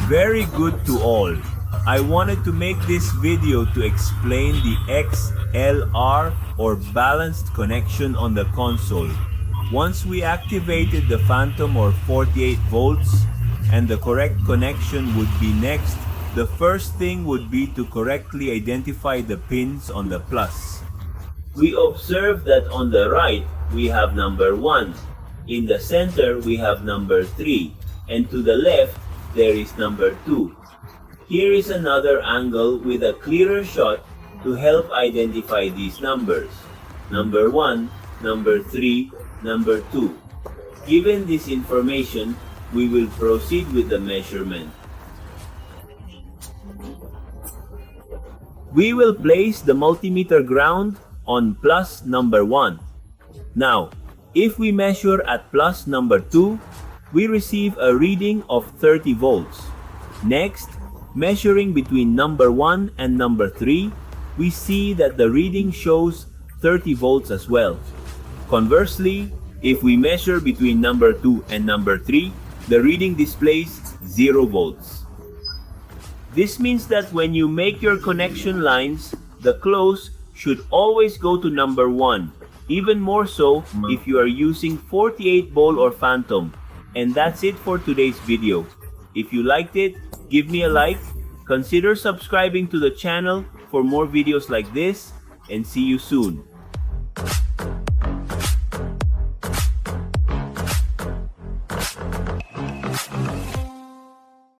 Very good to all. I wanted to make this video to explain the XLR or balanced connection on the console. Once we activated the Phantom or 48 volts and the correct connection would be next, the first thing would be to correctly identify the pins on the plus. We observe that on the right we have number 1, in the center we have number 3, and to the left there is number 2. Here is another angle with a clearer shot to help identify these numbers. Number 1, number 3, number 2. Given this information, we will proceed with the measurement. We will place the multimeter ground on plus number 1. Now, if we measure at plus number 2, we receive a reading of 30 volts. Next, measuring between number 1 and number 3, we see that the reading shows 30 volts as well. Conversely, if we measure between number 2 and number 3, the reading displays 0 volts. This means that when you make your connection lines, the close should always go to number 1, even more so if you are using 48 volt or Phantom. And that's it for today's video. If you liked it, give me a like, consider subscribing to the channel for more videos like this, and see you soon.